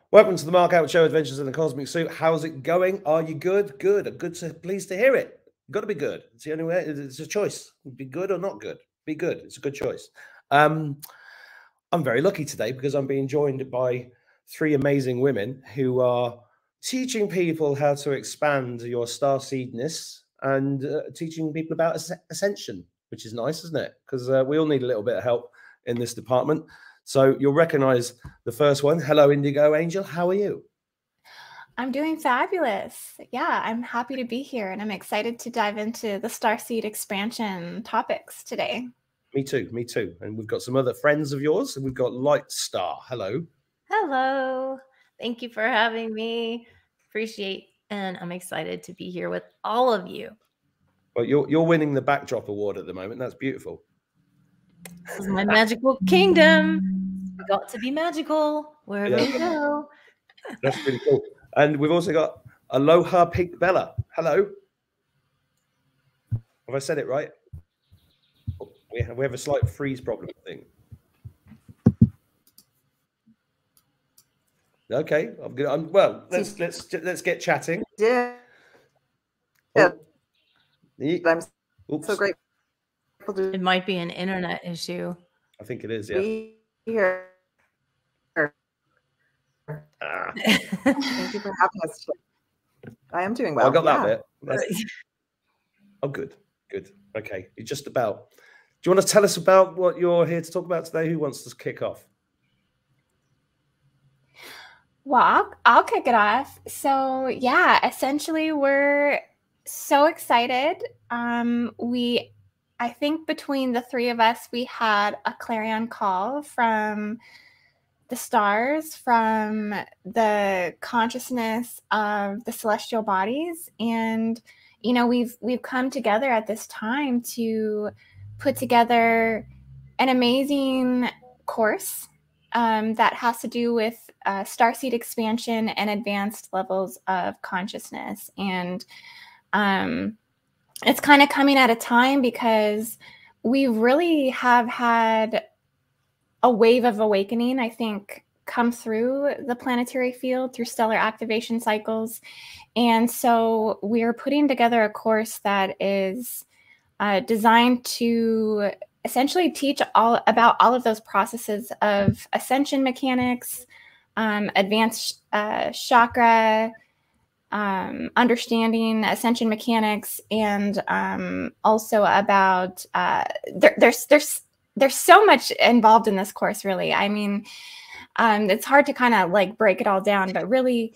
Welcome to the Mark Out Show, Adventures in the Cosmic Suit. How's it going? Are you good? Good. Pleased to hear it. You've got to be good. It's the only way. It's a choice. Be good or not good. Be good. It's a good choice. I'm very lucky today because I'm being joined by three amazing women who are teaching people how to expand your starseedness and teaching people about Ascension, which is nice, isn't it? Because we all need a little bit of help in this department. So you'll recognize the first one. Hello, IndigoAngel. How are you? I'm doing fabulous. Yeah, I'm happy to be here, and I'm excited to dive into the Starseed expansion topics today. Me too. Me too. And we've got some other friends of yours. And we've got Lightstar. Hello. Hello. Thank you for having me. Appreciate, and I'm excited to be here with all of you. Well, you're winning the Backdrop Award at the moment. That's beautiful. This is my magical kingdom. We got to be magical wherever we go. That's pretty cool. And we've also got Aloha Pink Bella. Hello. Have I said it right? We have a slight freeze problem thing. Okay, I'm good. Well, let's get chatting. Yeah. Oh. I'm so grateful. It might be an internet issue. I think it is. Yeah. Here. Thank you for having us today. I am doing well. I got that bit. Oh, good. Good. Okay. You're just about. Do you want to tell us about what you're here to talk about today? Who wants to kick off? Well, I'll kick it off. So yeah, essentially we're so excited. I think between the three of us, we had a clarion call from the stars, from the consciousness of the celestial bodies. And, you know, we've come together at this time to put together an amazing course that has to do with starseed expansion and advanced levels of consciousness. And it's kind of coming at a time because we really have had a wave of awakening, I think, come through the planetary field through stellar activation cycles. And so we're putting together a course that is designed to essentially teach about all of those processes of ascension mechanics, advanced chakra, understanding ascension mechanics, and also about there's so much involved in this course, really. I mean, it's hard to kind of like break it all down, but really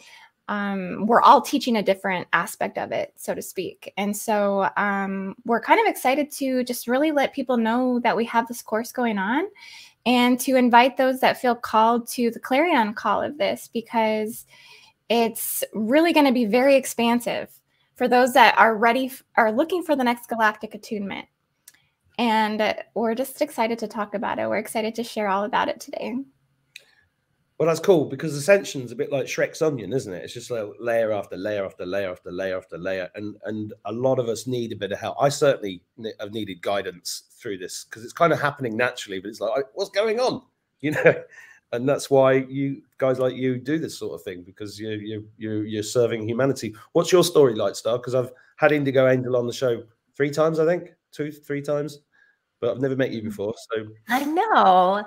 we're all teaching a different aspect of it, so to speak. And so we're kind of excited to just really let people know that we have this course going on, and to invite those that feel called to the clarion call of this, because it's really going to be very expansive for those that are looking for the next galactic attunement. And we're just excited to talk about it. We're excited to share all about it today. Well, that's cool, because Ascension's a bit like Shrek's onion, isn't it? It's just like layer after layer after layer after layer after layer. And a lot of us need a bit of help. I certainly have needed guidance through this, because it's kind of happening naturally, but it's like, what's going on? You know? And that's why you guys like you do this sort of thing, because you're serving humanity. What's your story, Lightstar? Because I've had IndigoAngel on the show 3 times, I think, 2-3 times, but I've never met you before. So I know.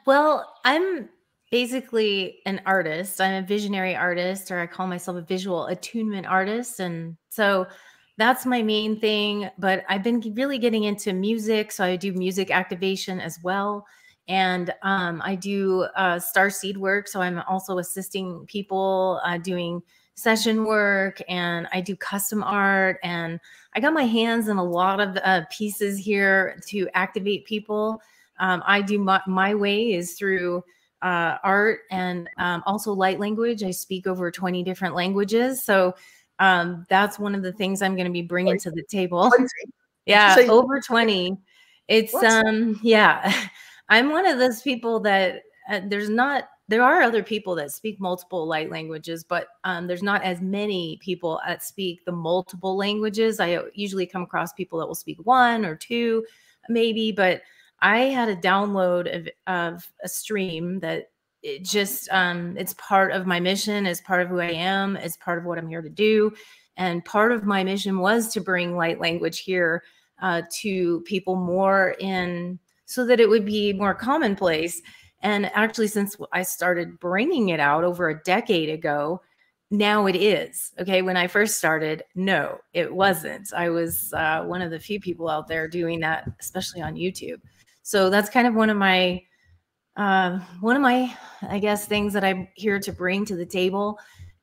Well, I'm basically an artist. I'm a visionary artist, or I call myself a visual attunement artist, and so that's my main thing. But I've been really getting into music, so I do music activation as well. And I do starseed work. So I'm also assisting people doing session work, and I do custom art. And I got my hands in a lot of pieces here to activate people. I do my way is through art and also light language. I speak over 20 different languages. So that's one of the things I'm going to be bringing to the table. 20? Yeah, over 20. It's yeah. I'm one of those people that there are other people that speak multiple light languages, but there's not as many people that speak the multiple languages. I usually come across people that will speak 1 or 2 maybe, but I had a download of a stream that it just, it's part of my mission, it's part of who I am, it's part of what I'm here to do. And part of my mission was to bring light language here to people more so that it would be more commonplace. And actually, since I started bringing it out over a decade ago, now it is. Okay. When I first started, no, it wasn't. I was one of the few people out there doing that, especially on YouTube. So that's kind of one of my, I guess, things that I'm here to bring to the table.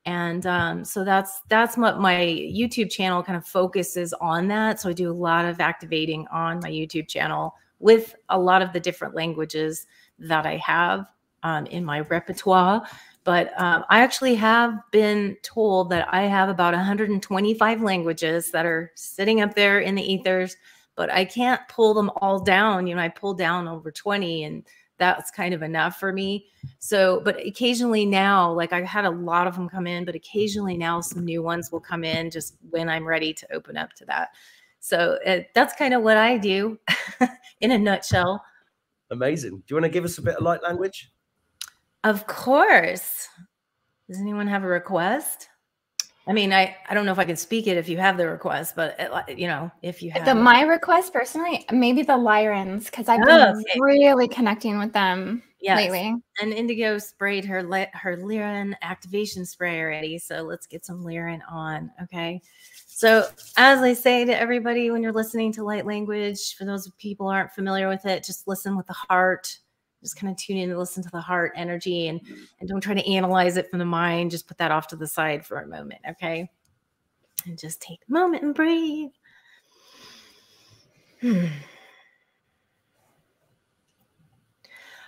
And so that's what my YouTube channel kind of focuses on that. So I do a lot of activating on my YouTube channel with a lot of the different languages that I have in my repertoire. But I actually have been told that I have about 125 languages that are sitting up there in the ethers, but I can't pull them all down. You know, I pull down over 20, and that's kind of enough for me. So, but occasionally now, like I've had a lot of them come in, but occasionally now some new ones will come in just when I'm ready to open up to that. So that's kind of what I do in a nutshell. Amazing. Do you want to give us a bit of light language? Of course. Does anyone have a request? I mean, I don't know if I can speak it if you have the request, but you know, if you have my request personally, maybe the Lyrans, because I've been really connecting with them lately. And Indigo sprayed her Lyran activation spray already, so let's get some Lyran on. Okay. So as I say to everybody, when you're listening to light language, for those people who aren't familiar with it, just listen with the heart. Just kind of tune in and listen to the heart energy, and don't try to analyze it from the mind. Just put that off to the side for a moment, okay? And just take a moment and breathe.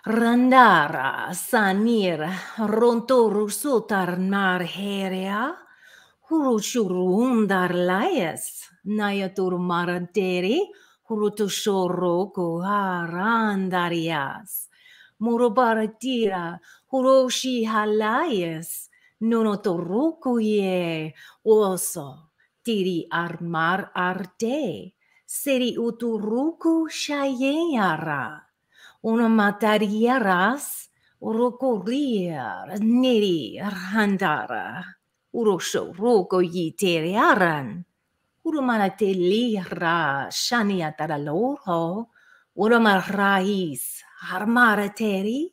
Randara sanir rontoru sotar marheria hurushuru undar layas nayatur maranteri hurutushoro kuharandarias. Murubaratira, Huroshi Halayas, Nonotorukuye, Oso, Tiri Armar Arte, Seri Uturuku Shayara, Unomatariaras, Urokuria, Neri Handara, Urosho Roko Yiteriaran, Urumanatelira, Shaniataraloho, Uramarais. Harmarateri,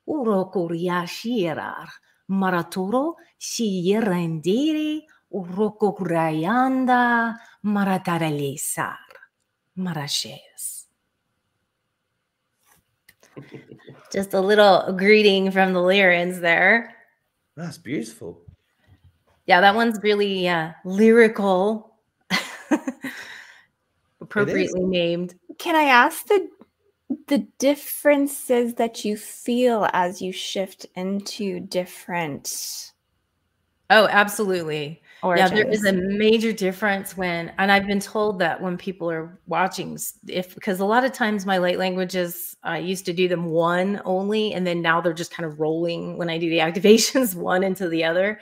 urokuriashirar, maraturo, shirendiri, urokurayanda, marataralisar, marashes. Just a little greeting from the Lyrans there. That's beautiful. Yeah, that one's really lyrical, appropriately named. Can I ask the differences that you feel as you shift into different? Oh, absolutely. Origins. Yeah, there is a major difference and I've been told that when people are watching, because a lot of times my light languages, I used to do them one only, and then now they're just kind of rolling when I do the activations one into the other.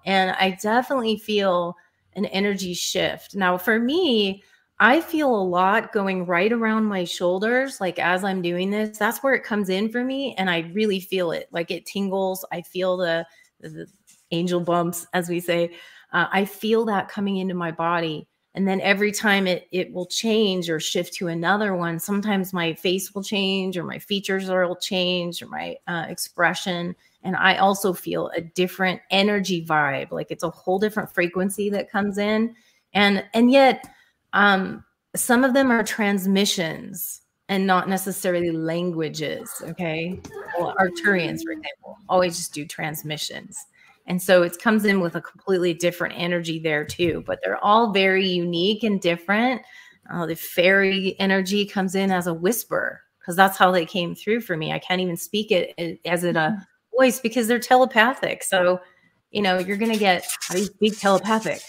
And I definitely feel an energy shift. Now for me, I feel a lot going right around my shoulders. Like as I'm doing this, that's where it comes in for me. And I really feel it, like it tingles. I feel the angel bumps, as we say. I feel that coming into my body. And then every time it will change or shift to another one, sometimes my face will change or my features will change or my expression. And I also feel a different energy vibe. Like it's a whole different frequency that comes in. And yet, some of them are transmissions and not necessarily languages. Okay. Well, Arcturians, for example, always just do transmissions. And so it comes in with a completely different energy there too, but they're all very unique and different. The fairy energy comes in as a whisper because that's how they came through for me. I can't even speak it as a voice because they're telepathic. So, you know, you're going to get, how do you speak telepathic?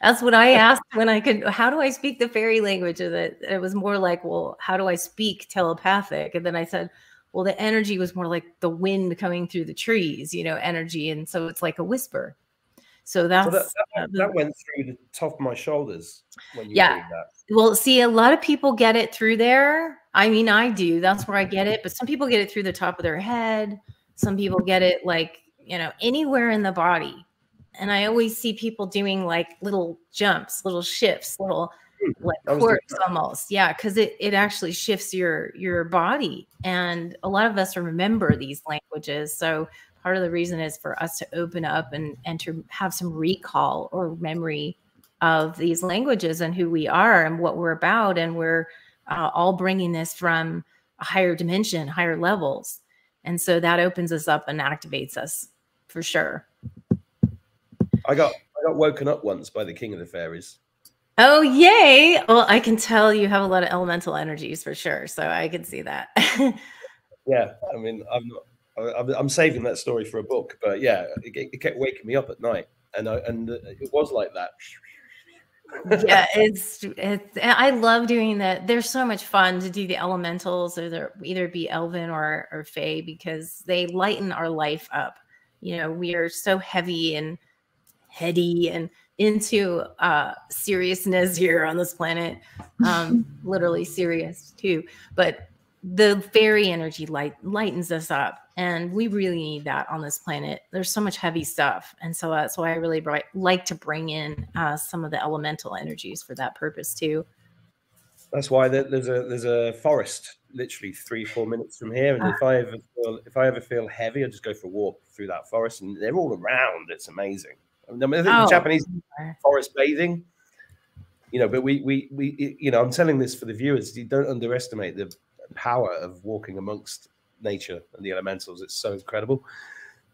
That's what I asked when I could, how do I speak the fairy language? And it was more like, well, how do I speak telepathic? And then I said, well, the energy was more like the wind coming through the trees, you know, energy. And so it's like a whisper. So that's that went through the top of my shoulders when you were doing that. Well, see, a lot of people get it through there. I mean, I do. That's where I get it. But some people get it through the top of their head. Some people get it like, you know, anywhere in the body. And I always see people doing like little jumps, little shifts, little like quirks almost. Yeah, because it actually shifts your body. And a lot of us remember these languages. So part of the reason is for us to open up and to have some recall or memory of these languages and who we are and what we're about. And we're all bringing this from a higher dimension, higher levels. And so that opens us up and activates us for sure. I got woken up once by the King of the Fairies. Oh, yay. Well, I can tell you have a lot of elemental energies for sure. So I can see that. Yeah. I mean, I'm saving that story for a book, but yeah, it kept waking me up at night. And it was like that. Yeah, it's I love doing that. There's so much fun to do the elementals, or either be elven or fae, because they lighten our life up. You know, we are so heavy and heady and into seriousness here on this planet, literally serious too, but the fairy energy lightens us up, and we really need that on this planet. There's so much heavy stuff, and so that's why I really like to bring in some of the elemental energies for that purpose too. That's why there's a forest literally 3-4 minutes from here, and if I ever feel heavy, I just go for a walk through that forest, and they're all around. It's amazing. I think the Japanese forest bathing, you know, but we you know, I'm telling this for the viewers, you don't underestimate the power of walking amongst nature and the elementals. It's so incredible.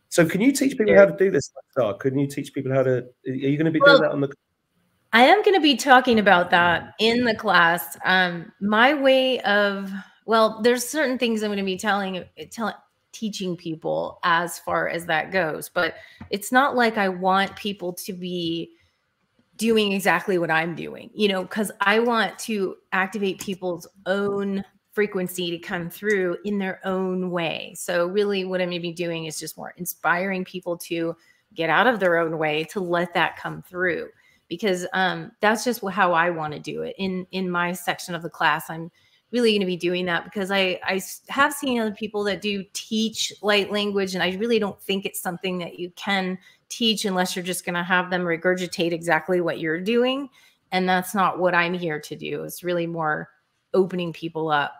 So can you teach people how to do this? Couldn't you teach people how to, are you going to be doing that on the... I am going to be talking about that in the class. My way of, well, there's certain things I'm going to be teaching people as far as that goes, but it's not like I want people to be doing exactly what I'm doing, you know, because I want to activate people's own frequency to come through in their own way. So really what I'm going to be doing is just more inspiring people to get out of their own way, to let that come through, because that's just how I want to do it. In my section of the class, I'm really going to be doing that because I have seen other people that do teach light language, and I really don't think it's something that you can teach unless you're just going to have them regurgitate exactly what you're doing. And that's not what I'm here to do. It's really more opening people up.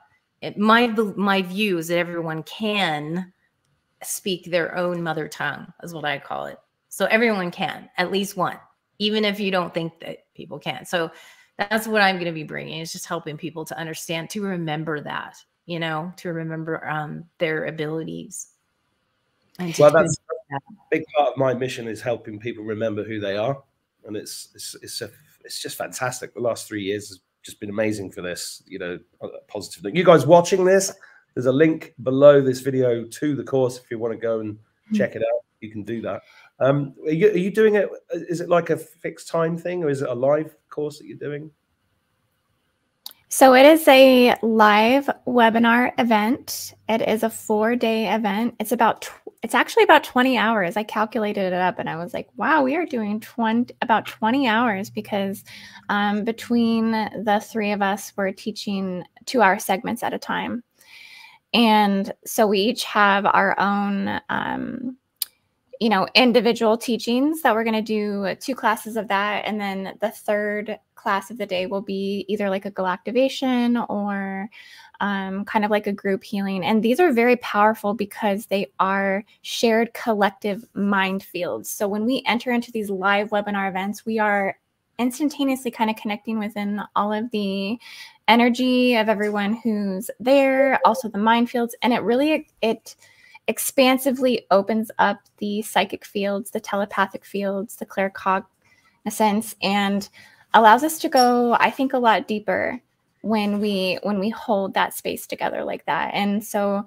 My view is that everyone can speak their own mother tongue, is what I call it. So everyone can, at least one, even if you don't think that people can. So that's what I'm going to be bringing, is just helping people to understand, to remember that, you know, to remember their abilities. And well, that's a big part of my mission, is helping people remember who they are. And it's just fantastic. The last 3 years has just been amazing for this, you know, positive thing. You guys watching this, there's a link below this video to the course. If you want to go and check it out, you can do that. Are you doing it? Is it like a fixed time thing, or is it a live course that you're doing? So it is a live webinar event. It is a 4-day event. It's actually about 20 hours. I calculated it up and I was like, wow, we are doing about 20 hours because between the three of us, we're teaching 2-hour segments at a time. And so we each have our own, you know, individual teachings that we're going to do 2 classes of that. And then the third class of the day will be either like a galactivation or kind of like a group healing. And these are very powerful because they are shared collective mind fields. So when we enter into these live webinar events, we are instantaneously kind of connecting within all of the energy of everyone who's there, also the mind fields. And it expansively opens up the psychic fields, the telepathic fields, the claircognizance, and allows us to go, I think, a lot deeper when we hold that space together like that. And so,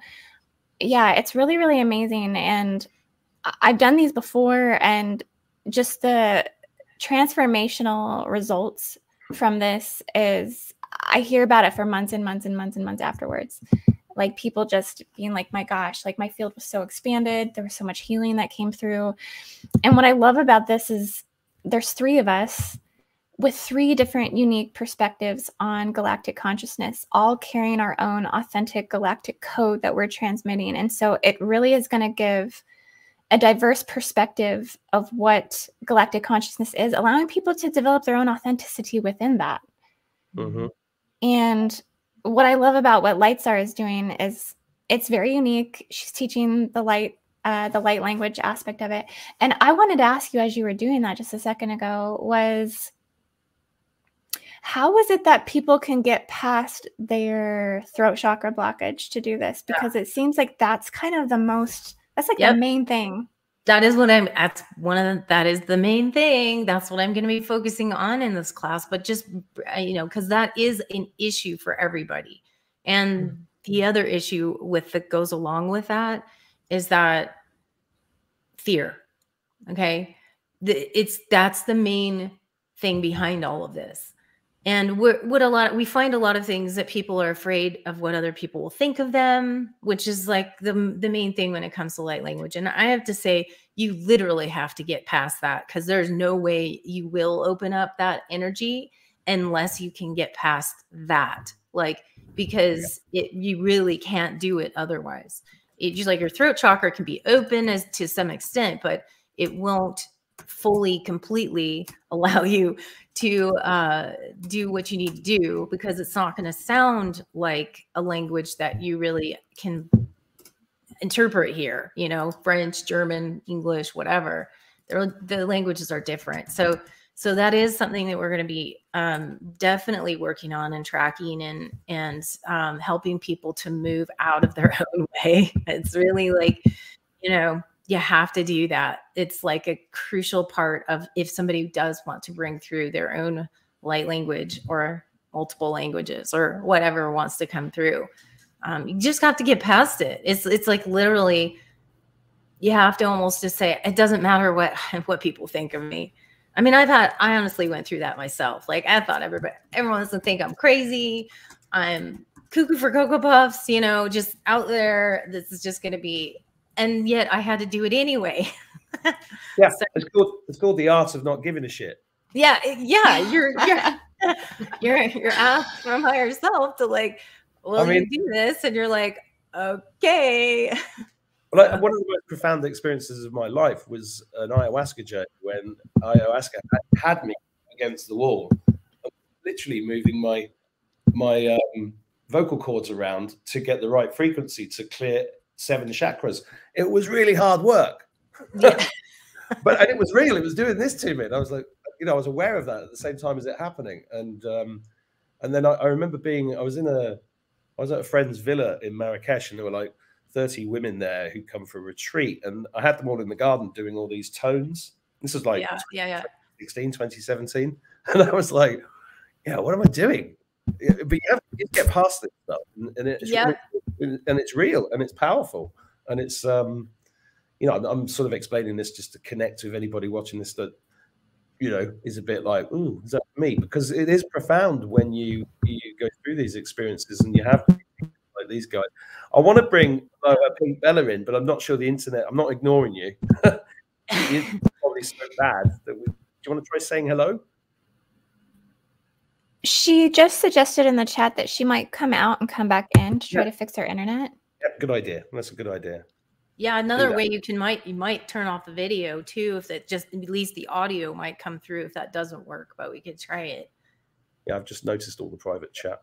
yeah, it's really, really amazing. And I've done these before, and just the transformational results from this is, I hear about it for months and months and months and months afterwards. like people just being like, my gosh, like my field was so expanded. There was so much healing that came through. And what I love about this is there's 3 of us with 3 different unique perspectives on galactic consciousness, all carrying our own authentic galactic code that we're transmitting. And so it really is going to give a diverse perspective of what galactic consciousness is, allowing people to develop their own authenticity within that. Mm-hmm. And what I love about what Lightstar is doing is it's very unique. She's teaching the light language aspect of it. And I wanted to ask you, as you were doing that just a second ago, was how is it that people can get past their throat chakra blockage to do this? Because it seems like that's kind of the most, that's like the main thing. That is what that is the main thing. That's what I'm going to be focusing on in this class, but just, because that is an issue for everybody. And the other issue that goes along with that is that fear. Okay. That's the main thing behind all of this. And we find a lot of things that people are afraid of what other people will think of them, which is like the main thing when it comes to light language. And I have to say, you literally have to get past that, because there's no way you will open up that energy unless you can get past that. Like, because you really can't do it otherwise. It's just like your throat chakra can be open to some extent, but it won't fully, completely allow you to do what you need to do, because it's not going to sound like a language that you really can interpret here, French, German, English, whatever. The languages are different. So that is something that we're going to be definitely working on and tracking and helping people to move out of their own way. It's really like, you have to do that. It's like a crucial part of if somebody does want to bring through their own light language or multiple languages or whatever wants to come through. You just have to get past it. It's like literally, you have to almost just say, it doesn't matter what people think of me. I mean, I honestly went through that myself. Like, I thought everyone's gonna think I'm crazy. I'm cuckoo for Cocoa Puffs, just out there. This is just going to be, and yet I had to do it anyway. Yeah, so, it's called the art of not giving a shit. Yeah, you're asked from higher self to like, well, you do this, and you're like, okay. Well, one of the most profound experiences of my life was an ayahuasca journey when ayahuasca had me against the wall, literally moving my vocal cords around to get the right frequency to clear 7 chakras. It was really hard work, yeah. and it was real. It was doing this to me, and I was like, I was aware of that at the same time as it happening. And then I remember I was at a friend's villa in Marrakesh, and there were like 30 women there who'd come for a retreat, and I had them all in the garden doing all these tones. This was like 2017, and I was like, yeah, what am I doing? But you have to get past this stuff, and it's real and it's powerful, and it's I'm sort of explaining this just to connect with anybody watching this that is a bit like, ooh, is that me? Because it is profound when you go through these experiences and you have like these guys. I want to bring Pink Bella in, but I'm not sure the internet. I'm not ignoring you. It's probably so bad that do you want to try saying hello? She just suggested in the chat that she might come out and come back in to try to fix her internet. Yeah, good idea. That's a good idea. Yeah, another way you might turn off the video too, if it just at least the audio might come through if that doesn't work, but we could try it. Yeah, I've just noticed all the private chat.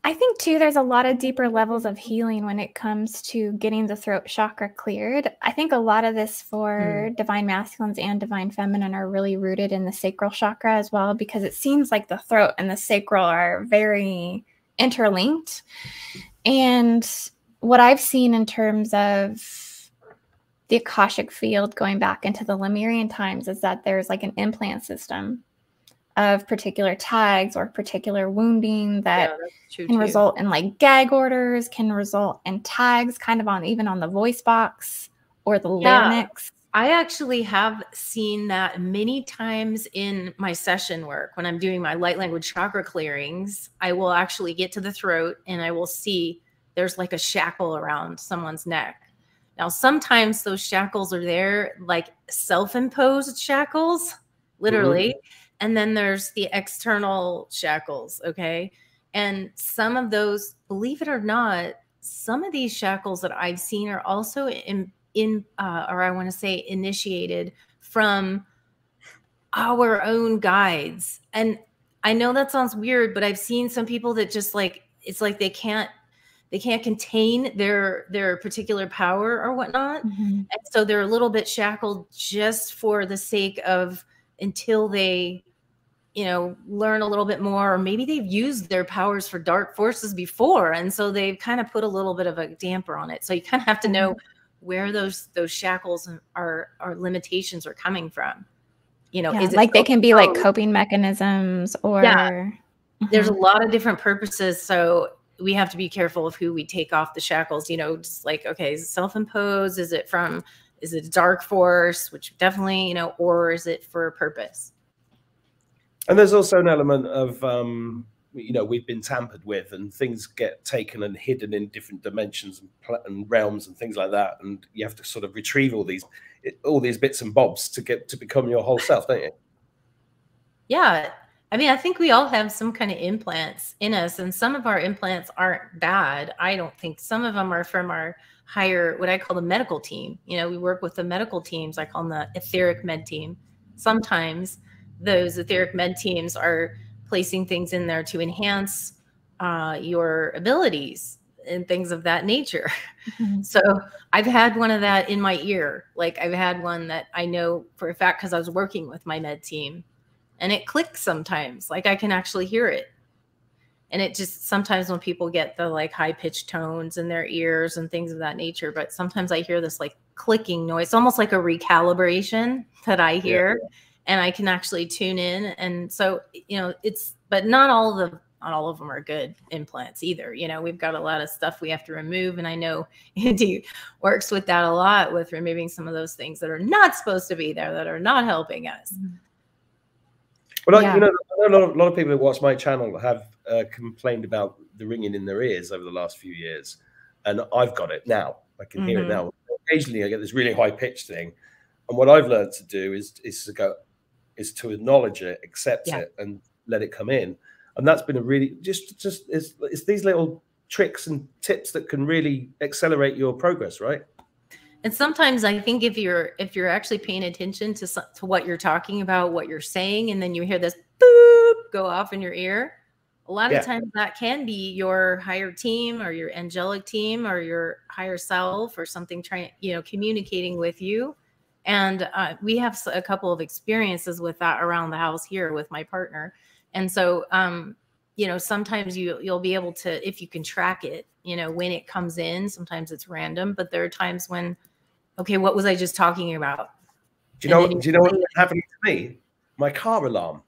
I think too, there's a lot of deeper levels of healing when it comes to getting the throat chakra cleared. I think a lot of this for divine masculines and divine feminine are really rooted in the sacral chakra as well, because it seems like the throat and the sacral are very interlinked. And what I've seen in terms of the Akashic field going back into the Lemurian times is that there's like an implant system of particular tags or particular wounding that can result in like gag orders, can result in tags kind of even on the voice box or the larynx. I actually have seen that many times in my session work. When I'm doing my light language chakra clearings, I will actually get to the throat and I will see there's like a shackle around someone's neck. Now, sometimes those shackles are there, like self-imposed shackles, literally. And then there's the external shackles, okay? And some of those, believe it or not, some of these shackles that I've seen are also or I want to say initiated from our own guides. And I know that sounds weird, but I've seen some people that just like, it's like they can't contain their particular power or whatnot. And so they're a little bit shackled just for the sake of, until they, you know, learn a little bit more, or maybe they've used their powers for dark forces before. And so they've kind of put a little bit of a damper on it. So you kind of have to know where those shackles are limitations are coming from. You know, is like it they can be like coping mechanisms, or there's a lot of different purposes. So we have to be careful of who we take off the shackles, you know, just like, okay, is it self-imposed? Is it a dark force, which definitely, you know, or is it for a purpose? And there's also an element of, you know, we've been tampered with, and things get taken and hidden in different dimensions and realms and things like that. And you have to sort of retrieve all these bits and bobs to become your whole self, don't you? Yeah. I mean, I think we all have some kind of implants in us, and some of our implants aren't bad. I don't think. Some of them are from our higher, what I call the medical team. You know, we work with the medical teams. I call them the etheric med team. Sometimes those etheric med teams are placing things in there to enhance your abilities and things of that nature. So I've had one of that in my ear. Like I've had one that I know for a fact because I was working with my med team, and it clicks sometimes. Like I can actually hear it. And it just, sometimes when people get the like high pitched tones in their ears and things of that nature, but sometimes I hear this like clicking noise, almost like a recalibration that I hear. And I can actually tune in. And so, you know, but not all of them are good implants either. You know, we've got a lot of stuff we have to remove. And I know Indy works with that a lot, with removing some of those things that are not supposed to be there, that are not helping us. Well, you know, a lot of people who watch my channel have complained about the ringing in their ears over the last few years. And I've got it now. I can hear it now. Occasionally I get this really high pitched thing. And what I've learned to do is to acknowledge it, accept it, and let it come in. And that's been a really it's these little tricks and tips that can really accelerate your progress, right? And sometimes I think if you're actually paying attention to what you're talking about, what you're saying, and then you hear this boop go off in your ear, a lot of times that can be your higher team or your angelic team or your higher self or something communicating with you. And we have a couple of experiences with that around the house here with my partner. And so, you know, sometimes you'll be able to, if you can track it, you know, when it comes in. Sometimes it's random, but there are times when, okay, what was I just talking about? Do you know what happened to me? My car alarm.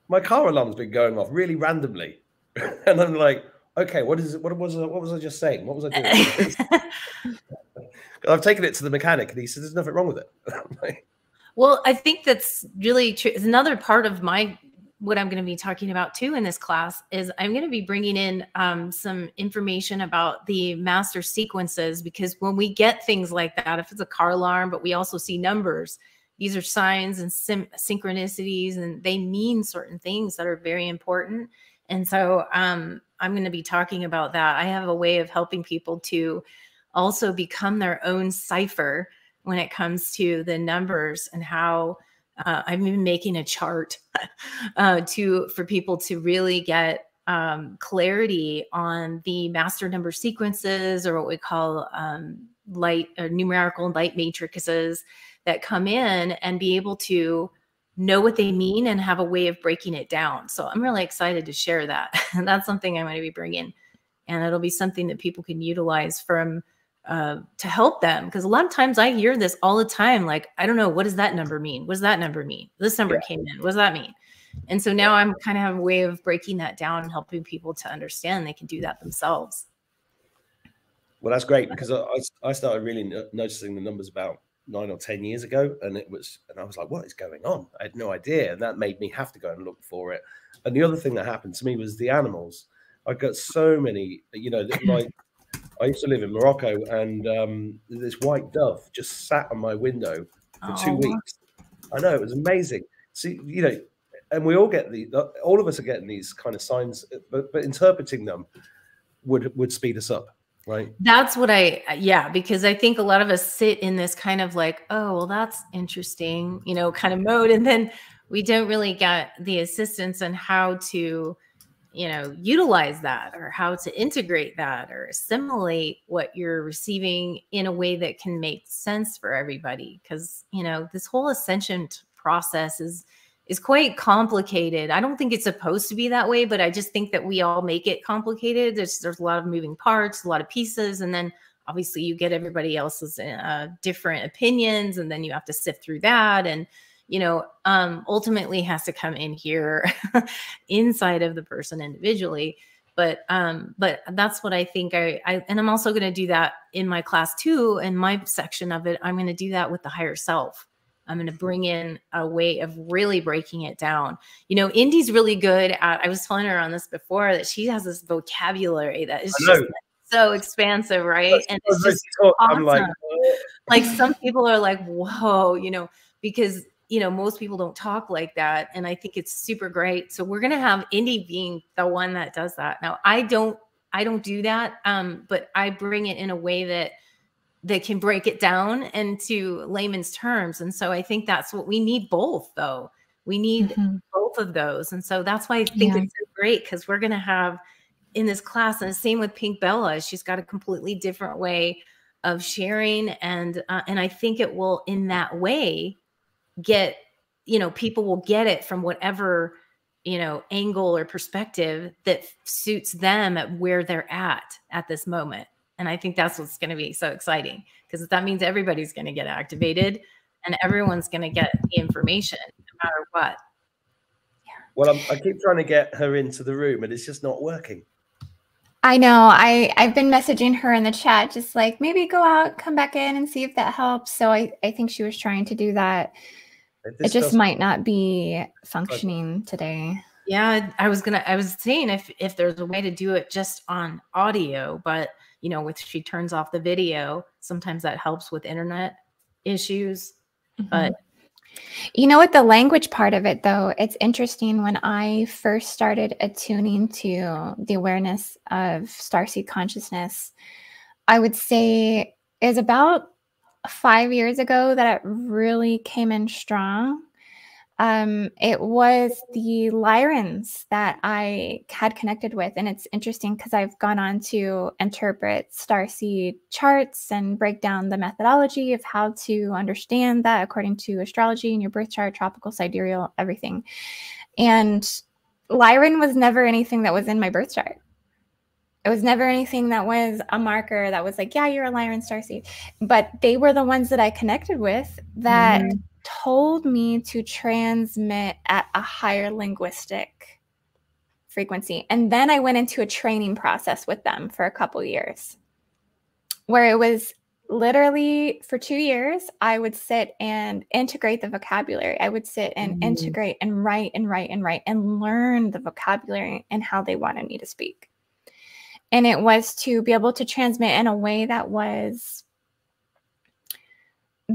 My car alarm's been going off really randomly. And I'm like, okay, what was I just saying? What was I doing? I've taken it to the mechanic and he said, there's nothing wrong with it. Well, I think that's really true. It's another part of what I'm going to be talking about too in this class is I'm going to be bringing in some information about the master sequences, because when we get things like that, if it's a car alarm, but we also see numbers, these are signs and synchronicities, and they mean certain things that are very important. And so I'm going to be talking about that. I have a way of helping people to also become their own cipher when it comes to the numbers, and how I've been making a chart for people to really get clarity on the master number sequences, or what we call light or numerical light matrices that come in, and be able to know what they mean and have a way of breaking it down. So I'm really excited to share that. And that's something I'm going to be bringing, and it'll be something that people can utilize from to help them. Because a lot of times I hear this all the time, like, I don't know, what does that number mean? What does that number mean? This number came in. What does that mean? And so now I'm kind of have a way of breaking that down and helping people to understand they can do that themselves. Well, that's great, because I started really noticing the numbers about 9 or 10 years ago, and I was like, what is going on? I had no idea, and that made me have to go and look for it. And the other thing that happened to me was the animals. I got so many, you know, like I used to live in Morocco, and this white dove just sat on my window for 2 weeks. I know, it was amazing. See, you know, and we all get all of us are getting these kind of signs, but interpreting them would speed us up. Right. That's what yeah, because I think a lot of us sit in this kind of like, oh, well, that's interesting, you know, kind of mode. And then we don't really get the assistance on how to, you know, utilize that, or how to integrate that, or assimilate what you're receiving in a way that can make sense for everybody. Because, you know, this whole ascension process is quite complicated. I don't think it's supposed to be that way, but I just think that we all make it complicated. There's a lot of moving parts, a lot of pieces, and then obviously you get everybody else's different opinions, and then you have to sift through that, and you know, ultimately has to come in here inside of the person individually. But that's what I think. And I'm also going to do that in my class too. In my section of it, I'm going to do that with the higher self. I'm going to bring in a way of really breaking it down. You know, Indy's really good at, I was telling her on this before, that she has this vocabulary that is just so expansive, right? And it's just awesome. I'm like some people are like, whoa, you know, because, you know, most people don't talk like that. And I think it's super great. So we're going to have Indy being the one that does that. Now, I don't do that. But I bring it in a way that can break it down into layman's terms. And so I think that's what we need, both though. We need both of those. And so that's why I think it's so great, because we're going to have in this class, and the same with Pink Bella, she's got a completely different way of sharing. And I think it will, in that way, get, you know, people will get it from whatever, you know, angle or perspective that suits them at where they're at this moment. And I think that's what's going to be so exciting, because that means everybody's going to get activated and everyone's going to get the information no matter what. Yeah. Well, I keep trying to get her into the room and it's just not working. I know. I've been messaging her in the chat, just like, maybe go out, come back in and see if that helps. So I think she was trying to do that. It just might not be functioning today. Yeah, I was saying if there's a way to do it just on audio, but you know, if she turns off the video, sometimes that helps with internet issues. But you know what, the language part of it though, it's interesting. When I first started attuning to the awareness of Starseed consciousness, I would say is about 5 years ago that it really came in strong. It was the Lyrans that I had connected with. And it's interesting because I've gone on to interpret Starseed charts and break down the methodology of how to understand that according to astrology and your birth chart, tropical, sidereal, everything. And Lyran was never anything that was in my birth chart. It was never anything that was a marker that was like, yeah, you're a Lyran Starseed. But they were the ones that I connected with that told me to transmit at a higher linguistic frequency. And then I went into a training process with them for a couple years, where it was literally for 2 years, I would sit and integrate the vocabulary. I would sit and integrate and write and write and write and learn the vocabulary and how they wanted me to speak. And it was to be able to transmit in a way that was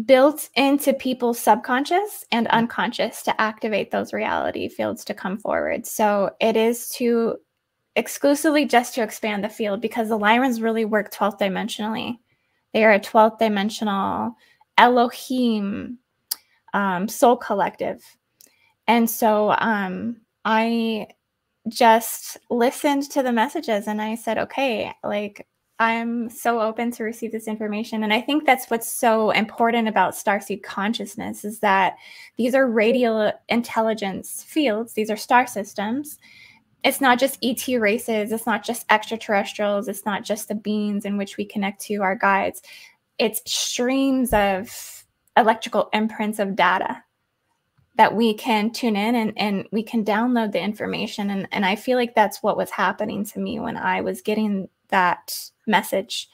built into people's subconscious and unconscious to activate those reality fields to come forward. So it is to exclusively just to expand the field, because the Lyrans really work 12th dimensionally. They are a 12th dimensional Elohim soul collective. And so I just listened to the messages and I said, okay, like, I'm so open to receive this information. And I think that's what's so important about Starseed consciousness, is that these are radial intelligence fields. These are star systems. It's not just ET races. It's not just extraterrestrials. It's not just the beings in which we connect to, our guides. It's streams of electrical imprints of data that we can tune in and we can download the information. And I feel like that's what was happening to me when I was getting that message.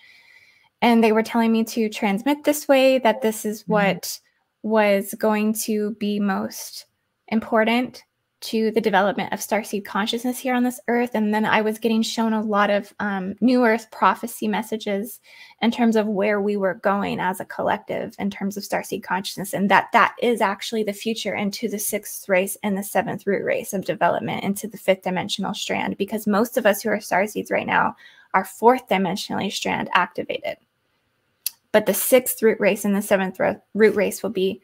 and they were telling me to transmit this way, that this is what was going to be most important to the development of starseed consciousness here on this earth. And then I was getting shown a lot of new earth prophecy messages in terms of where we were going as a collective in terms of starseed consciousness, and that is actually the future into the 6th race and the 7th root race of development into the 5th dimensional strand, because most of us who are starseeds right now are 4th dimensionally strand activated. But the 6th root race and the 7th root race will be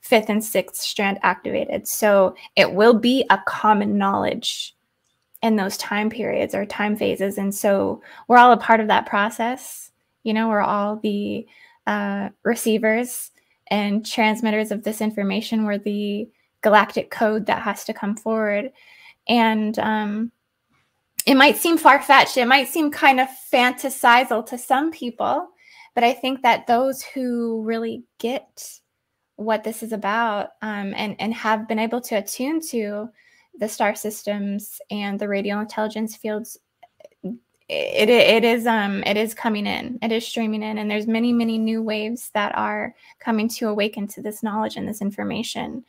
5th and 6th strand activated. So it will be a common knowledge in those time periods or time phases. And so we're all a part of that process. You know, we're all the receivers and transmitters of this information. We're the galactic code that has to come forward. And it might seem far-fetched. It might seem kind of fantasizal to some people. But I think that those who really get what this is about and have been able to attune to the star systems and the radial intelligence fields, it is coming in. It is streaming in. And there's many, many new waves that are coming to awaken to this knowledge and this information.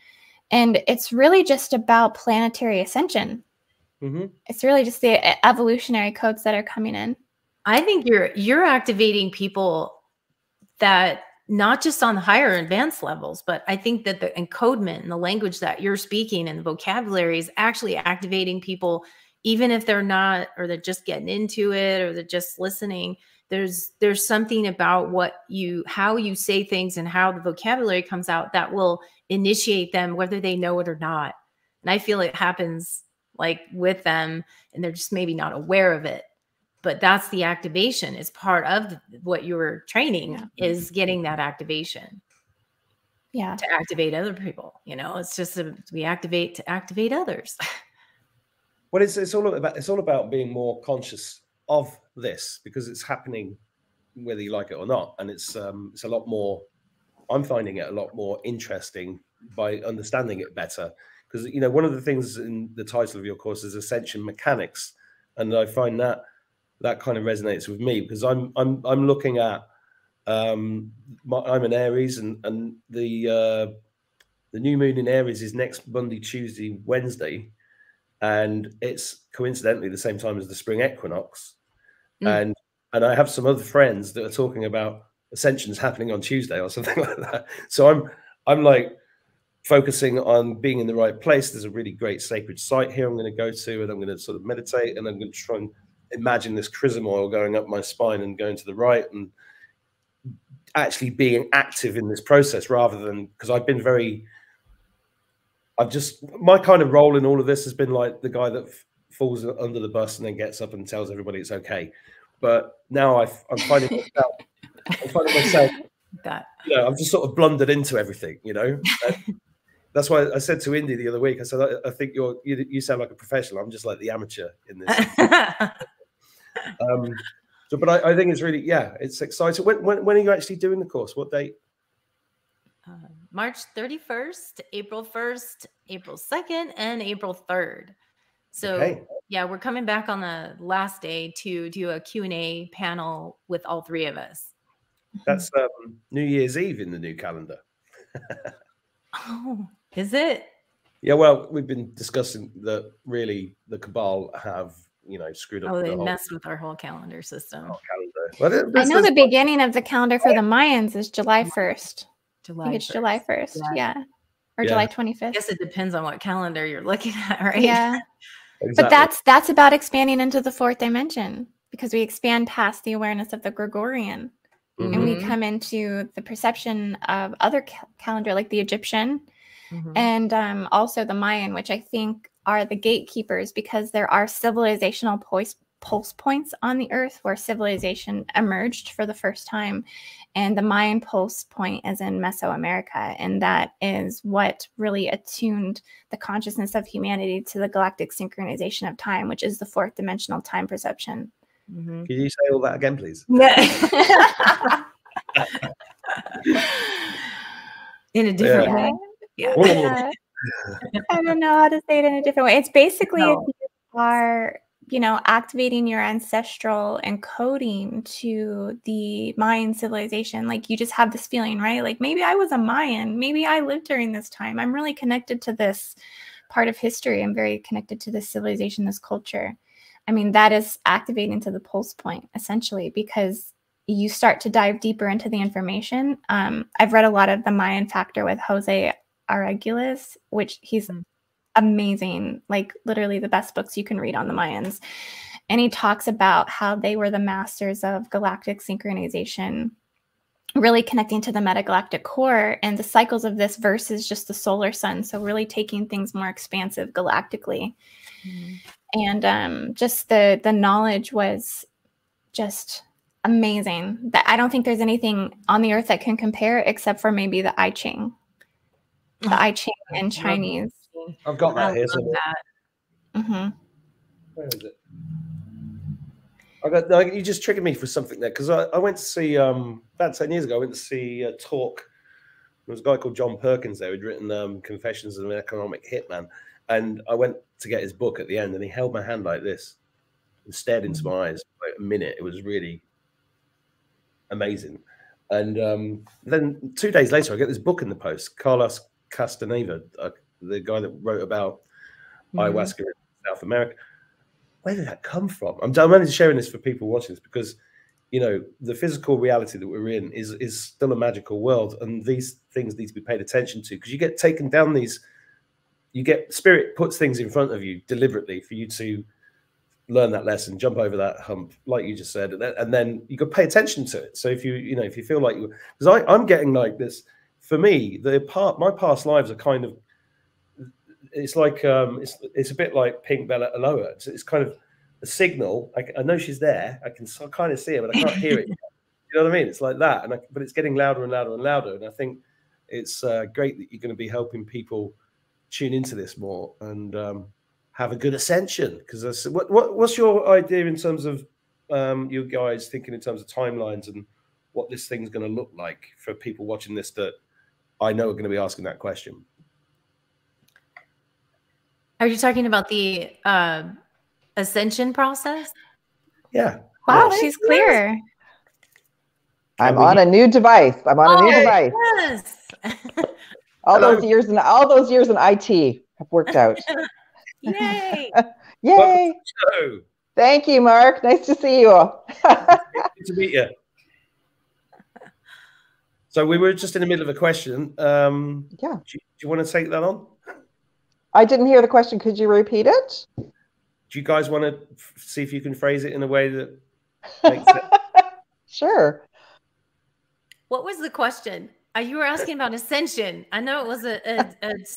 And it's really just about planetary ascension. It's really just the evolutionary codes that are coming in. I think you're activating people that not just on the higher advanced levels, but I think that the encodement and the language that you're speaking and the vocabulary is actually activating people, even if they're not, or they're just getting into it, or they're just listening. There's something about how you say things and how the vocabulary comes out that will initiate them, whether they know it or not. And I feel it happens like with them, and they're just maybe not aware of it. But that's the activation. Is part of what you were training, is getting that activation. Yeah. To activate other people. You know, it's just we activate to activate others. Well, it's all about being more conscious of this, because it's happening whether you like it or not. And it's a lot more, I'm finding it a lot more interesting by understanding it better. Because, you know, one of the things in the title of your course is Ascension Mechanics. And I find that kind of resonates with me, because I'm looking at I'm an Aries, and the new moon in Aries is next Monday, Tuesday, Wednesday, and it's coincidentally the same time as the spring equinox. And I have some other friends that are talking about Ascensions happening on Tuesday or something like that. So I'm like focusing on being in the right place. There's a really great sacred site here I'm going to go to, and I'm going to sort of meditate, and I'm going to try and imagine this chrism oil going up my spine and going to the right, and actually being active in this process, rather than, because my kind of role in all of this has been like the guy that falls under the bus and then gets up and tells everybody it's okay. But now I'm finding myself that, you know, I've just sort of blundered into everything, you know. That's why I said to Indy the other week, I said, I think you sound like a professional. I'm just like the amateur in this. But I think it's really, it's exciting. When are you actually doing the course? What date? March 31st, April 1st, April 2nd, and April 3rd. So yeah, we're coming back on the last day to do a Q&A panel with all three of us. That's New Year's Eve in the new calendar. Oh, is it? Yeah, well, we've been discussing that really the Cabal have, you know, screwed up. Oh, they messed with our whole calendar system. Well, I know the beginning of the calendar for the Mayans is July 1st. I think it's July 1st. Yeah. Or July 25th. I guess it depends on what calendar you're looking at, right? Yeah. Exactly. But that's about expanding into the 4th dimension, because we expand past the awareness of the Gregorian. And we come into the perception of other calendar, like the Egyptian, and also the Mayan, which I think are the gatekeepers, because there are civilizational pulse points on the earth where civilization emerged for the first time. And the Mayan pulse point is in Mesoamerica. And that is what really attuned the consciousness of humanity to the galactic synchronization of time, which is the 4th dimensional time perception. Can you say all that again, please? In a different way. I don't know how to say it in a different way. It's basically if you are you know, activating your ancestral encoding to the Mayan civilization. Like you just have this feeling, right? Like maybe I was a Mayan, maybe I lived during this time. I'm really connected to this part of history. I'm very connected to this civilization, this culture. I mean, that is activating to the pulse point, essentially, because you start to dive deeper into the information. I've read a lot of the Mayan Factor with Jose Arguelles, which he's amazing, like literally the best books you can read on the Mayans. And he talks about how they were the masters of galactic synchronization, really connecting to the metagalactic core and the cycles of this versus just the solar sun. So really taking things more expansive galactically. And just the knowledge was just amazing. That I don't think there's anything on the earth that can compare except for maybe the I Ching. The I Ching in Chinese. I've got that here. Where is it? No, you just triggered me for something there, because I went to see about 10 years ago. I went to see a talk. There was a guy called John Perkins there who'd written Confessions of an Economic Hitman, and I went to get his book at the end, and he held my hand like this and stared into my eyes for like a minute. It was really amazing. And then 2 days later, I get this book in the post. Carlos Castaneda, the guy that wrote about ayahuasca in South America. Where did that come from? I'm only sharing this for people watching this because, you know, the physical reality that we're in is still a magical world, and these things need to be paid attention to, because you get taken down these. You get spirit puts things in front of you deliberately for you to learn that lesson, jump over that hump, like you just said, and then you got to pay attention to it. So if you feel like you, because I'm getting like this. For me, my past lives are kind of. It's like it's a bit like Pink Bella Aloha. It's kind of a signal. I know she's there. I can kind of see her, but I can't hear it. You know what I mean? It's like that, but it's getting louder and louder and louder. And I think it's great that you're going to be helping people tune into this more and have a good ascension. Because what's your idea in terms of you guys thinking in terms of timelines and what this thing's going to look like for people watching this that I know are going to be asking that question? Are you talking about the ascension process? Yeah. Wow, she's clear. I'm on a new device. I'm on a new device. Yes. All those years in IT have worked out. Yay! Yay! Thank you, Mark. Nice to see you all. Good to meet you. So we were just in the middle of a question. Yeah. Do you want to take that on? I didn't hear the question. Could you repeat it? Do you guys want to see if you can phrase it in a way that makes sense? Sure. What was the question? You were asking about ascension. I know it was a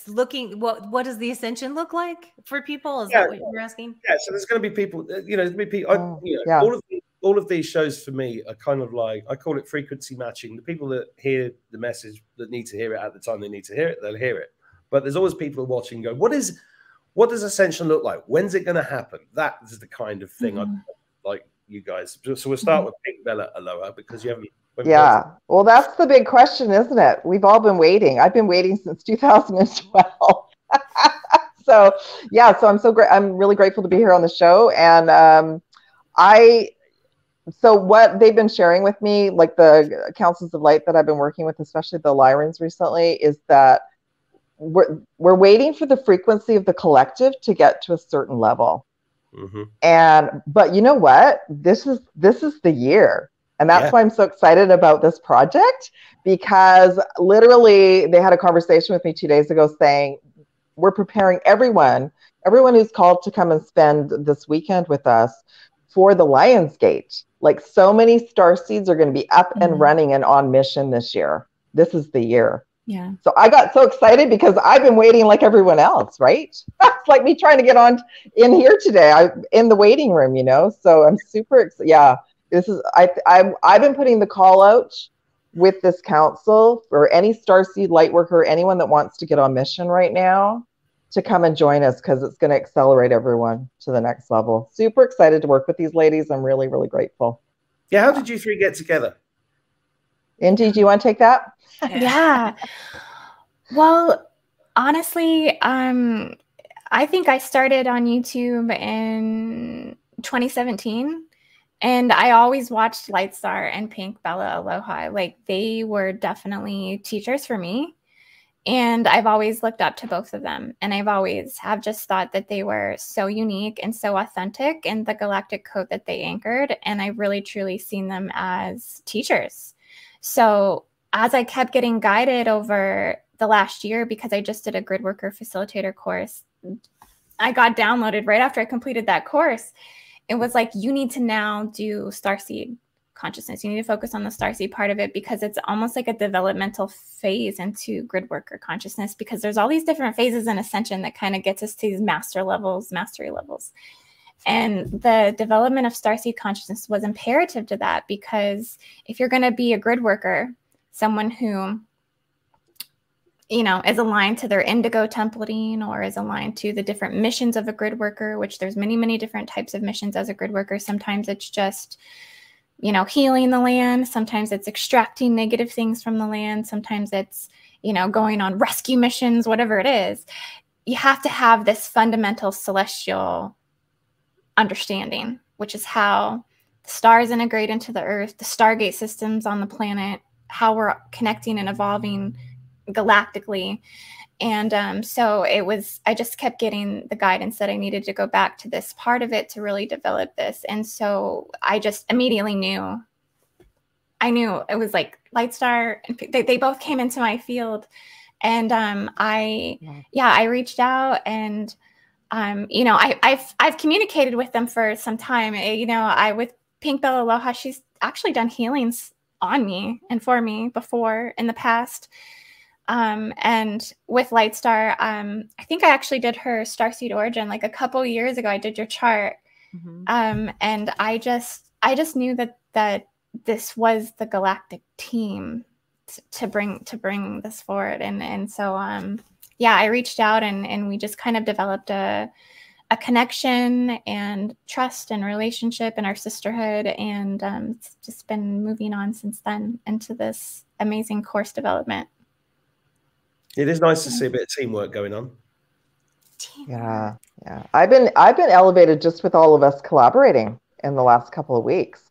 looking. What does the ascension look like for people? Is that what you were asking? Yeah. So there's going to be people. You know, there's going to be people. All of these shows for me are kind of like, I call it frequency matching. The people that hear the message that need to hear it at the time they need to hear it, they'll hear it. But there's always people watching going, what does ascension look like? When's it going to happen? That is the kind of thing I'd like you guys. So we'll start with Pink Bella Aloha, because you haven't. Yeah. Well, that's the big question, isn't it? We've all been waiting. I've been waiting since 2012. So I'm so great. I'm really grateful to be here on the show. And so what they've been sharing with me, like the councils of light that I've been working with, especially the Lyrans recently, is that we're waiting for the frequency of the collective to get to a certain level. But you know what? This is the year. And that's why I'm so excited about this project, because literally they had a conversation with me 2 days ago saying, we're preparing everyone who's called to come and spend this weekend with us for the Lionsgate. Like, so many Starseeds are going to be up and running and on mission this year. This is the year. Yeah. So I got so excited because I've been waiting like everyone else, right? It's like me trying to get on in here today. I'm in the waiting room, you know? So I'm super excited. Yeah. I've been putting the call out with this council for any Starseed light worker, anyone that wants to get on mission right now, to come and join us, because it's going to accelerate everyone to the next level. Super excited to work with these ladies. I'm really, really grateful. Yeah. How did you three get together? Indy, do you want to take that? Yeah. Well, honestly, I think I started on YouTube in 2017. And I always watched Lightstar and Pink Bella Aloha. Like, they were definitely teachers for me. And I've always looked up to both of them. And I've always have just thought that they were so unique and so authentic in the galactic code that they anchored. And I've really, truly seen them as teachers. So as I kept getting guided over the last year, because I just did a Gridworker Facilitator course, I got downloaded right after I completed that course. It was like, you need to now do Starseed consciousness. You need to focus on the Starseed part of it, because it's almost like a developmental phase into Gridworker consciousness, because there's all these different phases in Ascension that kind of gets us to these mastery levels. And the development of Starseed consciousness was imperative to that, because if you're going to be a Gridworker, someone who, you know, is aligned to their indigo templating, or is aligned to the different missions of a Gridworker, which there's many, many different types of missions as a Gridworker. Sometimes it's just, you know, healing the land. Sometimes it's extracting negative things from the land. Sometimes it's, you know, going on rescue missions, whatever it is. You have to have this fundamental celestial understanding, which is how the stars integrate into the earth, the Stargate systems on the planet, how we're connecting and evolving galactically. And so it was, I just kept getting the guidance that I needed to go back to this part of it to really develop this. And so I just immediately knew, I knew it was like Lightstar, they both came into my field. And I reached out, and you know, I've communicated with them for some time. You know, with Pink Bella Aloha, she's actually done healings on me and for me before in the past. And with Lightstar, I think I actually did her Starseed origin like a couple years ago. I did your chart. And I just knew that this was the galactic team to bring this forward. And so, I reached out, and we just kind of developed a connection and trust and relationship in our sisterhood. And, it's just been moving on since then into this amazing course development. It is nice to see a bit of teamwork going on. Yeah. I've been elevated just with all of us collaborating in the last couple of weeks.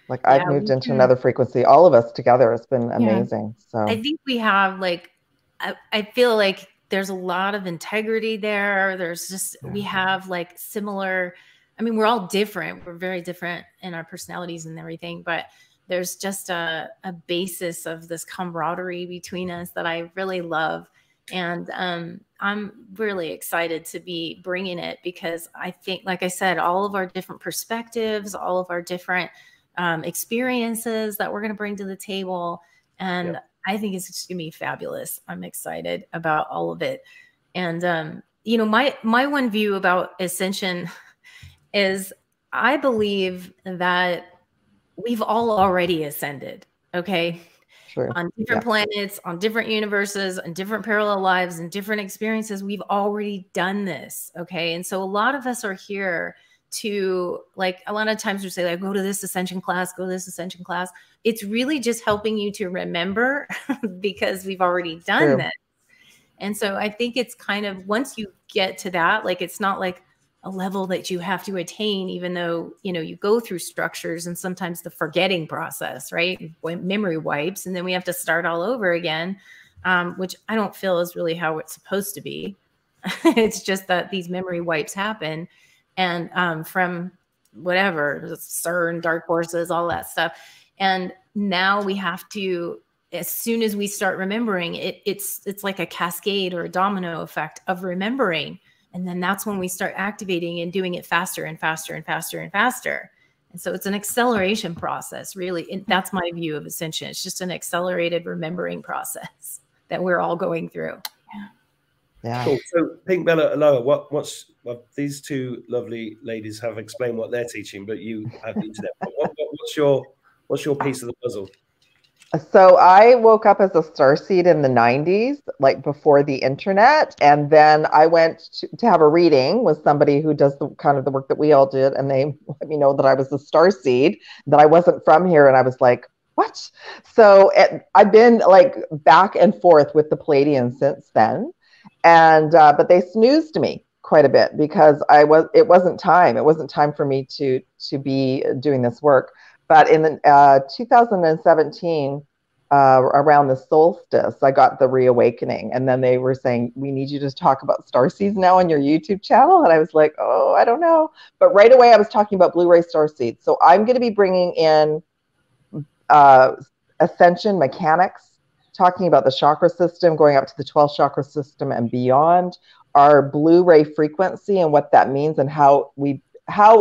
Like, I've moved into another frequency. All of us together has been amazing. So I think we have, like, I feel like there's a lot of integrity there. There's just, we have like similar, I mean, we're all different. We're very different in our personalities and everything, but there's just a basis of this camaraderie between us that I really love. And I'm really excited to be bringing it, because I think, like I said, all of our different perspectives, all of our different experiences that we're going to bring to the table. And I think it's just going to be fabulous. I'm excited about all of it. And, you know, my one view about Ascension is, I believe that we've all already ascended, okay? True. On different planets, on different universes, on different parallel lives, and different experiences. We've already done this, okay? And so a lot of us are here to, like, a lot of times we say, like, go to this Ascension class, go to this Ascension class. It's really just helping you to remember because we've already done this. And so I think it's kind of, once you get to that, like, it's not like a level that you have to attain, even though, you know, you go through structures and sometimes the forgetting process, right? Memory wipes, and then we have to start all over again, which I don't feel is really how it's supposed to be. It's just that these memory wipes happen. And from whatever, CERN, dark forces, all that stuff. And now we have to, as soon as we start remembering, it's like a cascade or a domino effect of remembering. And then that's when we start activating and doing it faster and faster and faster and faster. And so it's an acceleration process, really. And that's my view of Ascension. It's just an accelerated remembering process that we're all going through. Yeah. Cool. So Pink Bella Aloha, well, these two lovely ladies have explained what they're teaching, but you have the internet. What's your piece of the puzzle? So I woke up as a starseed in the 90s, like before the internet. And then I went to have a reading with somebody who does the kind of the work that we all did. And they let me know that I was a starseed, that I wasn't from here. And I was like, what? So I've been like back and forth with the Palladians since then. And, but they snoozed me quite a bit because it wasn't time. It wasn't time for me to be doing this work. But in 2017, around the solstice, I got the reawakening, and then they were saying, we need you to talk about starseeds now on your YouTube channel. And I was like, oh, I don't know. But right away I was talking about Blu-ray starseeds. So I'm going to be bringing in Ascension mechanics, talking about the chakra system, going up to the 12th chakra system and beyond, our Blu-ray frequency and what that means, and how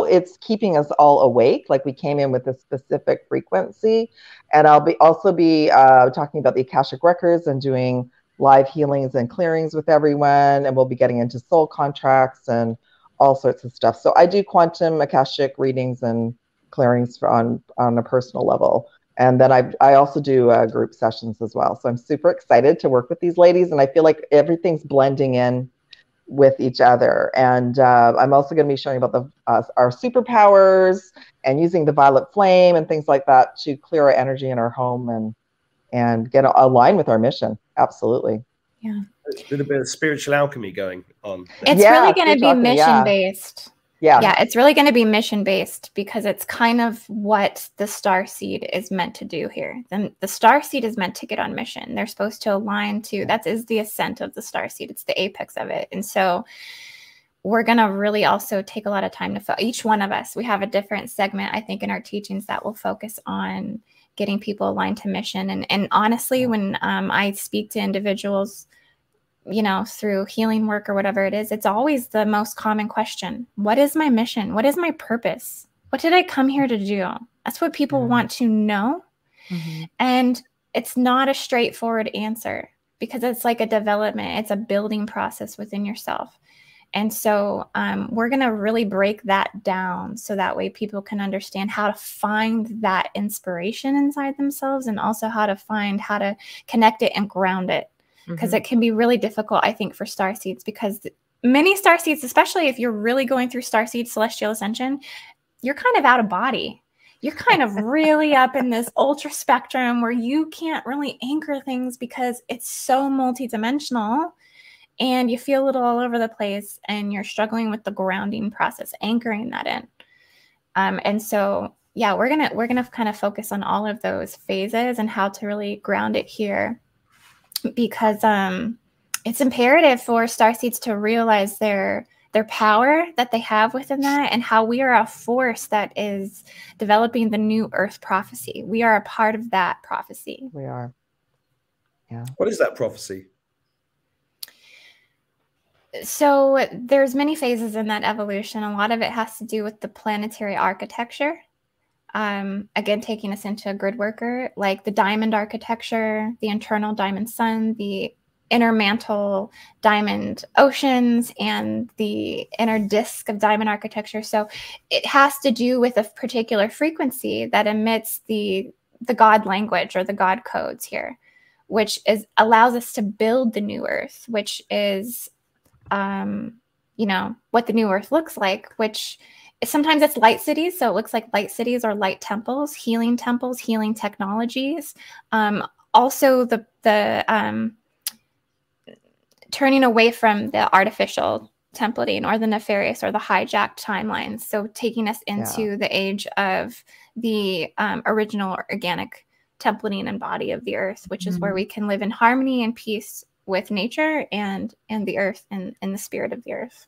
it's keeping us all awake, like we came in with a specific frequency. And I'll also be talking about the Akashic records and doing live healings and clearings with everyone. And we'll be getting into soul contracts and all sorts of stuff. So I do quantum Akashic readings and clearings on a personal level. And then I also do group sessions as well. So I'm super excited to work with these ladies. And I feel like everything's blending in with each other. And I'm also going to be showing about our superpowers and using the violet flame and things like that to clear our energy in our home and get aligned with our mission. Absolutely. Yeah. A little bit of spiritual alchemy going on. It's really going to be mission based. Yeah. Yeah, it's really going to be mission based because it's kind of what the Starseed is meant to do here. Then the Starseed is meant to get on mission. They're supposed to align to, that is the ascent of the Starseed. It's the apex of it. And so we're going to really also take a lot of time to, each one of us, we have a different segment, I think, in our teachings that will focus on getting people aligned to mission. And honestly, when I speak to individuals, you know, through healing work or whatever it is, it's always the most common question. What is my mission? What is my purpose? What did I come here to do? That's what people want to know. And it's not a straightforward answer because it's like a development. It's a building process within yourself. And so we're going to really break that down so that way people can understand how to find that inspiration inside themselves and also how to connect it and ground it. Because it can be really difficult, I think, for starseeds, because many starseeds, especially if you're really going through starseed celestial ascension, you're kind of out of body. You're kind of really up in this ultra spectrum where you can't really anchor things because it's so multidimensional and you feel a little all over the place and you're struggling with the grounding process, anchoring that in. And so, yeah, we're gonna kind of focus on all of those phases and how to really ground it here. Because it's imperative for starseeds to realize their power that they have within that and how we are a force that is developing the new Earth prophecy. We are a part of that prophecy. We are. Yeah. What is that prophecy? So there's many phases in that evolution. A lot of it has to do with the planetary architecture. Again, taking us into a grid worker, like the diamond architecture, the internal diamond sun, the inner mantle diamond oceans, and the inner disk of diamond architecture. So it has to do with a particular frequency that emits the God language or the God codes here, which allows us to build the new Earth, which is, you know, what the new Earth looks like, which sometimes it's light cities. So it looks like light cities or light temples, healing technologies. Also the turning away from the artificial templating or the nefarious or the hijacked timelines. So taking us into the age of the original organic templating and body of the earth, which is where we can live in harmony and peace with nature and the earth and the spirit of the earth.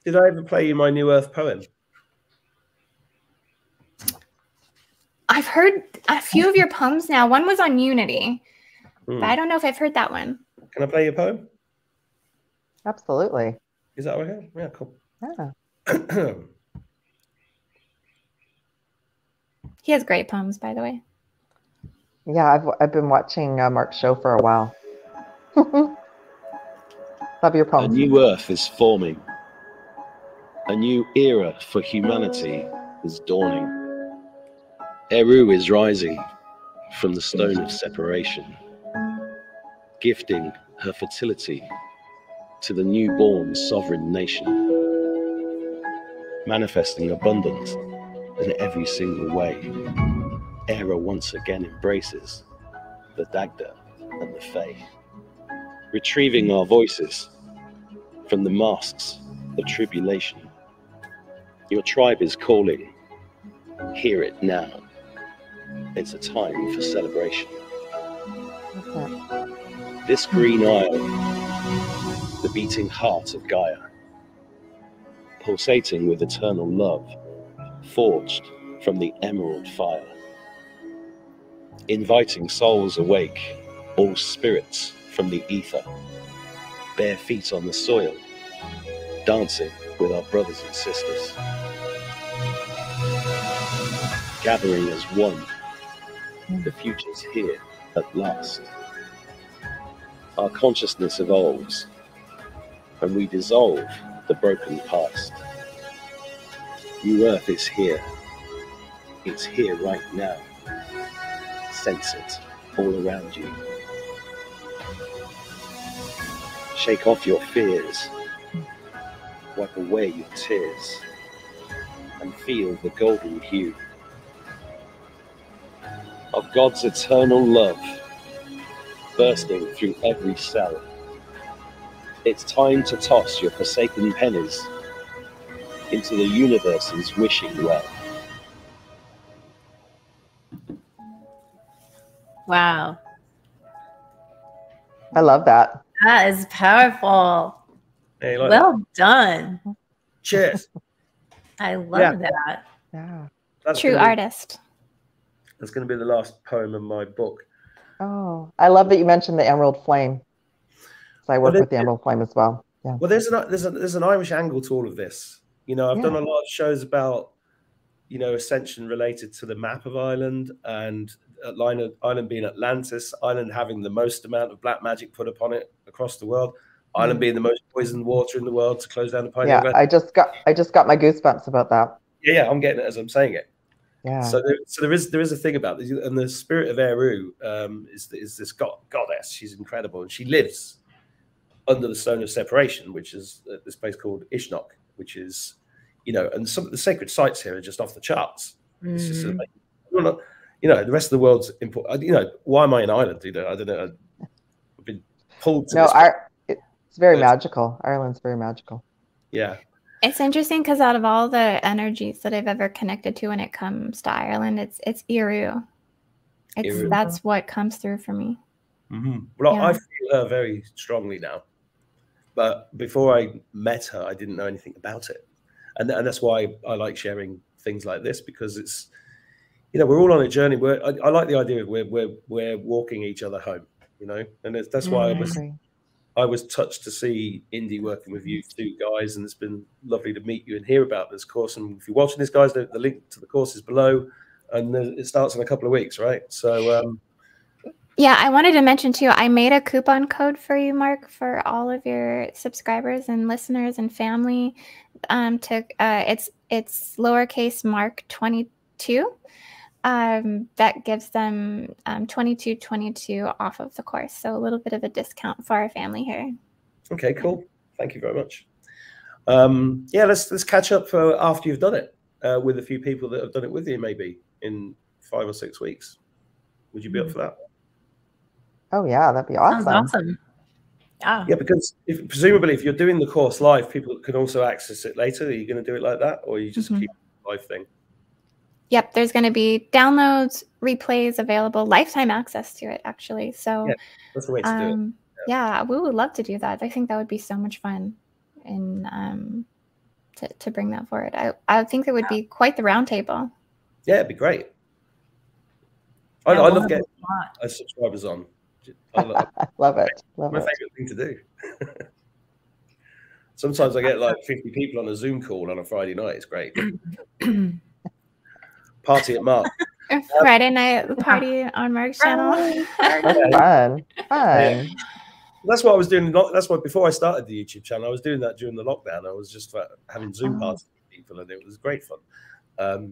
Did I ever play you my New Earth poem? I've heard a few of your poems now. One was on unity, but I don't know if I've heard that one. Can I play your poem? Absolutely. Is that okay? Yeah, cool. Yeah. He has great poems, by the way. Yeah, I've been watching Mark's show for a while. Love your poems. A new Earth is forming. A new era for humanity is dawning. Eru is rising from the stone of separation, gifting her fertility to the newborn sovereign nation, manifesting abundance in every single way. Era once again embraces the Dagda and the Fae, retrieving our voices from the masks the tribulation. Your tribe is calling. Hear it now. It's a time for celebration. This green isle, the beating heart of Gaia, pulsating with eternal love, forged from the emerald fire, inviting souls awake, all spirits from the ether, bare feet on the soil, dancing with our brothers and sisters, gathering as one. The future's here at last. Our consciousness evolves, and we dissolve the broken past. New Earth is here. It's here right now. Sense it all around you. Shake off your fears. Wipe away your tears. And feel the golden hue of God's eternal love bursting through every cell. It's time to toss your forsaken pennies into the universe's wishing well. Wow. I love that. That is powerful. Hey, like Well done. cheers. I love that. Yeah. That's True gonna be- artist. That's going to be the last poem in my book. Oh, I love that you mentioned the emerald flame. So I work Well, with the emerald flame as well. Yeah. Well, there's an Irish angle to all of this. You know, I've done a lot of shows about, you know, Ascension related to the map of Ireland, and Ireland being Atlantis, Ireland having the most amount of black magic put upon it across the world, Ireland being the most poisoned water in the world to close down the Pioneer. Yeah, I just got my goosebumps about that. Yeah, I'm getting it as I'm saying it. Yeah. So there is a thing about this, and the spirit of Eru is this goddess. She's incredible, and she lives under the stone of separation, which is this place called Ishnok, which is, you know, and some of the sacred sites here are just off the charts. It's just amazing. You know, the rest of the world's important. You know, why am I in Ireland? You know, I don't know. I've been pulled to this. It's very magical. Ireland's very magical. Yeah. It's interesting because out of all the energies that I've ever connected to when it comes to Ireland, it's Eru. That's what comes through for me. Mm-hmm. Well, Yeah. I feel her very strongly now, but before I met her, I didn't know anything about it, and that's why I like sharing things like this, because it's, you know, we're all on a journey. I like the idea of we're walking each other home, you know, and that's why I was touched to see Indy working with you two guys, and it's been lovely to meet you and hear about this course. And if you're watching this, guys, the link to the course is below, and it starts in a couple of weeks, right? So, yeah, I wanted to mention too, I made a coupon code for you, Mark, for all of your subscribers and listeners and family. It's lowercase Mark 22. That gives them 22 off of the course. So a little bit of a discount for our family here. Okay, cool. Thank you very much. Yeah, let's catch up after you've done it with a few people that have done it with you, maybe in 5 or 6 weeks. Would you be up for that? Oh yeah, that'd be awesome. Sounds awesome. Yeah, because presumably if you're doing the course live, people can also access it later. Are you going to do it like that, or you just keep the live thing? Yep, there's going to be downloads, replays available, lifetime access to it, actually. So yeah, that's the way to do it. Yeah, we would love to do that. I think that would be so much fun, and to bring that forward. I think it would be quite the roundtable. Yeah, it'd be great. I love getting subscribers on. I love it. Love my it. favorite thing to do. Sometimes I get like 50 people on a Zoom call on a Friday night. It's great. Party at Mark. Friday night party on Mark's channel. Fun. Yeah. That's what I was doing. That's why before I started the YouTube channel, I was doing that during the lockdown. I was just having Zoom parties with people, and it was great fun.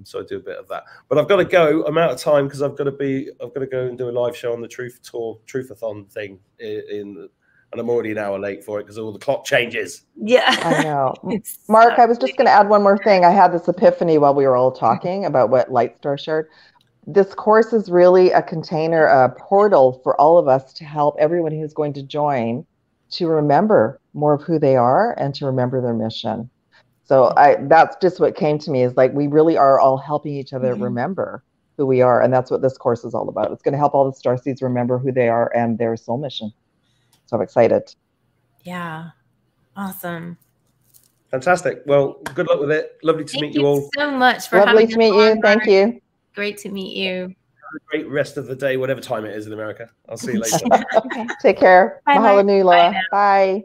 So I do a bit of that. But I've got to go. I'm out of time because I've got to go and do a live show on the Truth Tour Truthathon thing and I'm already an hour late for it because all the clock changes. Yeah. I know. Mark, I was just going to add one more thing. I had this epiphany while we were all talking about what Lightstar shared. This course is really a container, a portal for all of us to help everyone who's going to join to remember more of who they are and to remember their mission. So that's just what came to me, is like, we really are all helping each other remember who we are. And that's what this course is all about. It's going to help all the Starseeds remember who they are and their soul mission. So I'm excited. Yeah. Awesome. Fantastic. Well, good luck with it. Lovely to meet you all. Thank you so much for Lovely having to meet you. Thank you. Great to meet you. Have a great rest of the day, whatever time it is in America. I'll see you later. Okay. Take care. Bye, Mahalo Mark. nui loa. Bye.